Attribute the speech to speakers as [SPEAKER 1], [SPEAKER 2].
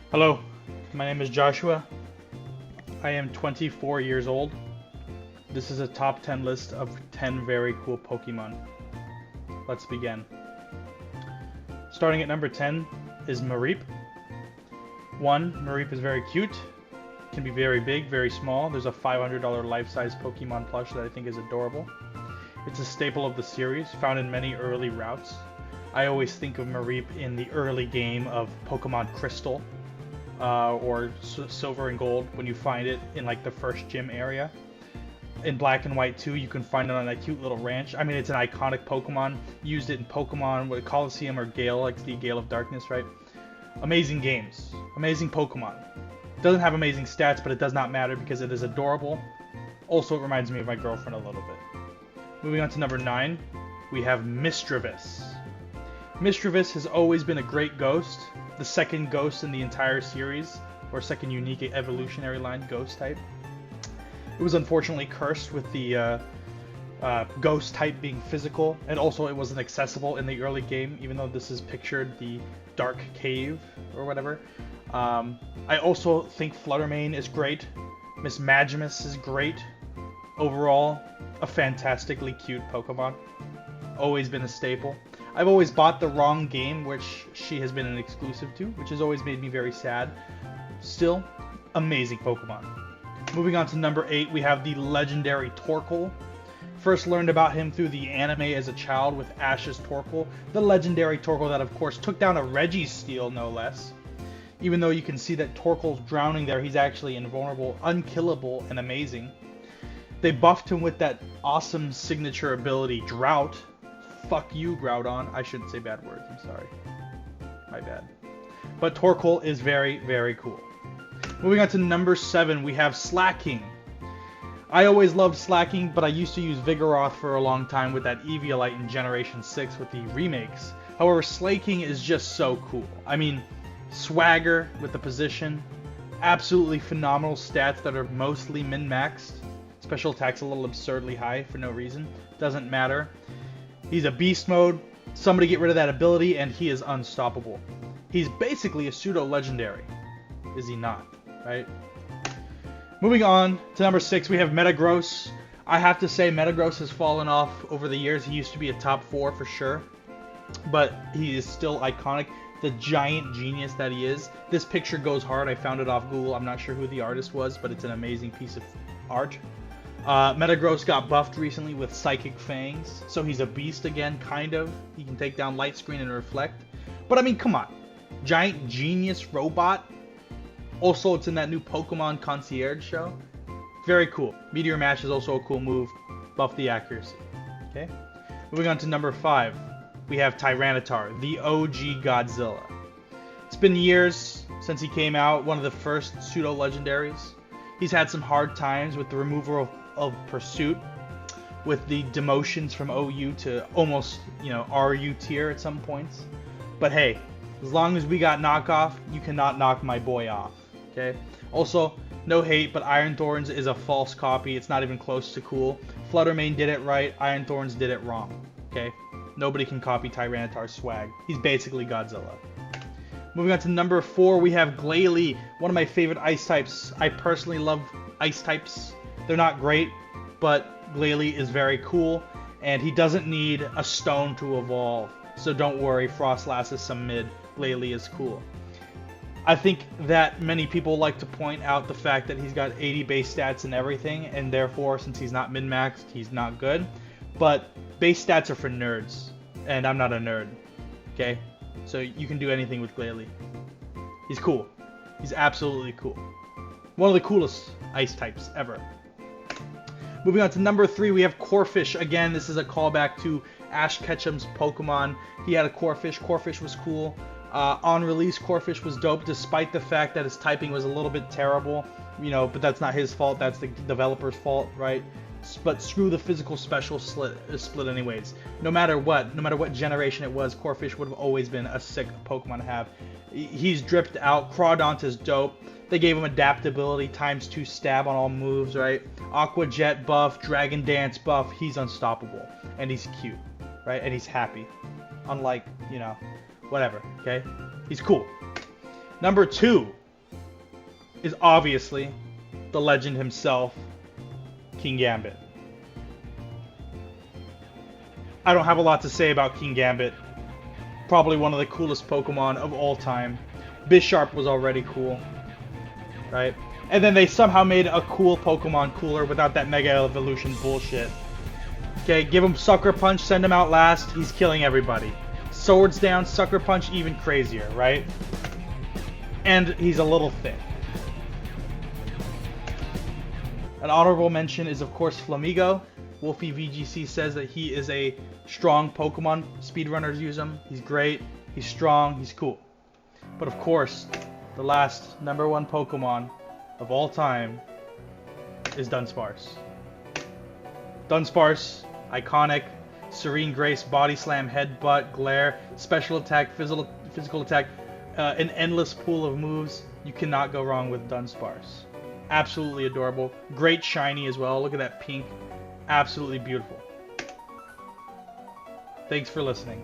[SPEAKER 1] Hello, my name is Joshua. I am 24 years old. This is a top 10 list of 10 very cool Pokemon. Let's begin. Starting at number 10 is Mareep. Mareep is very cute, can be very big, very small. There's a $500 life-size Pokemon plush that I think is adorable. It's a staple of the series, found in many early routes. I always think of Mareep in the early game of Pokemon Crystal, or Silver and Gold when you find it in like the first gym area. In Black and White too, you can find it on that cute little ranch. I mean, it's an iconic Pokemon. Used it in Pokemon with Coliseum or Gale, like the Gale of Darkness, right? Amazing games, amazing Pokemon. Doesn't have amazing stats, but it does not matter because it is adorable. Also, it reminds me of my girlfriend a little bit. Moving on to number 9, we have Misdreavus. Misdreavus has always been a great ghost, the second ghost in the entire series, or second unique evolutionary line ghost type. It was unfortunately cursed with the ghost type being physical, and also it wasn't accessible in the early game, even though this is pictured the dark cave or whatever. I also think Fluttermane is great. Mismagimus is great. Overall, a fantastically cute Pokemon. Always been a staple. I've always bought the wrong game, which she has been an exclusive to, which has always made me very sad. Still, amazing Pokemon. Moving on to number 8, we have the legendary Torkoal. First learned about him through the anime as a child with Ash's Torkoal, the legendary Torkoal that of course took down a Registeel no less. Even though you can see that Torkoal's drowning there, he's actually invulnerable, unkillable, and amazing. They buffed him with that awesome signature ability, Drought. Fuck you, Groudon. I shouldn't say bad words, I'm sorry. My bad. But Torkoal is very, very cool. Moving on to number 7, we have Slaking. I always loved Slaking, but I used to use Vigoroth for a long time with that Eviolite in Generation 6 with the remakes. However, Slaking is just so cool. I mean, swagger with the position, absolutely phenomenal stats that are mostly min-maxed. Special attack's a little absurdly high for no reason. Doesn't matter. He's a beast mode. Somebody get rid of that ability and he is unstoppable. He's basically a pseudo-legendary. Is he not? Right? Moving on to number 6, we have Metagross. I have to say Metagross has fallen off over the years. He used to be a top 4 for sure. But he is still iconic. The giant genius that he is. This picture goes hard. I found it off Google. I'm not sure who the artist was, but it's an amazing piece of art. Metagross got buffed recently with Psychic Fangs, so he's a beast again, kind of. He can take down Light Screen and Reflect. But I mean, come on. Giant genius robot. Also, it's in that new Pokemon Concierge show. Very cool. Meteor Mash is also a cool move. Buff the accuracy. Okay. Moving on to number 5. We have Tyranitar, the OG Godzilla. It's been years since he came out, one of the first pseudo-legendaries. He's had some hard times with the removal of Pursuit, with the demotions from OU to almost, RU tier at some points. But hey, as long as we got knockoff, you cannot knock my boy off, okay? Also, no hate, but Iron Thorns is a false copy. It's not even close to cool. Fluttermane did it right, Iron Thorns did it wrong, okay? Nobody can copy Tyranitar's swag. He's basically Godzilla. Moving on to number 4, we have Glalie, one of my favorite ice types. I personally love ice types. They're not great, but Glalie is very cool, and he doesn't need a stone to evolve. So don't worry, Frostlass is some mid. Glalie is cool. I think that many people like to point out the fact that he's got 80 base stats and everything, and therefore, since he's not min-maxed, he's not good. But base stats are for nerds, and I'm not a nerd, okay? So you can do anything with Glalie. He's cool. He's absolutely cool. One of the coolest ice types ever. Moving on to number 3, we have Corphish. Again, this is a callback to Ash Ketchum's Pokemon. He had a Corphish. Corphish was cool. On release, Corphish was dope, despite the fact that his typing was a little bit terrible. But that's not his fault. That's the developer's fault, right? But screw the physical special split anyways. No matter what generation it was, Corphish would have always been a sick Pokemon to have. He's dripped out. Crawdaunt is dope. They gave him adaptability, ×2 stab on all moves, right? Aqua Jet buff, Dragon Dance buff. He's unstoppable. And he's cute, right? And he's happy. Unlike, whatever, okay? He's cool. Number 2, is obviously the legend himself, Kingambit. I don't have a lot to say about Kingambit. Probably one of the coolest Pokemon of all time. Bisharp was already cool, right? And then they somehow made a cool Pokemon cooler without that Mega Evolution bullshit. Okay, give him Sucker Punch, send him out last, he's killing everybody. Swords down, Sucker Punch, even crazier, right? And he's a little thick. An honorable mention is, of course, Flamigo. Wolfie VGC says that he is a strong Pokemon. Speedrunners use him. He's great. He's strong. He's cool. But of course, the last #1 Pokemon of all time is Dunsparce. Dunsparce, iconic, Serene Grace, Body Slam, Headbutt, Glare, Special Attack, Physical Attack, an endless pool of moves. You cannot go wrong with Dunsparce. Absolutely adorable. Great shiny as well. Look at that pink. Absolutely beautiful. Thanks for listening.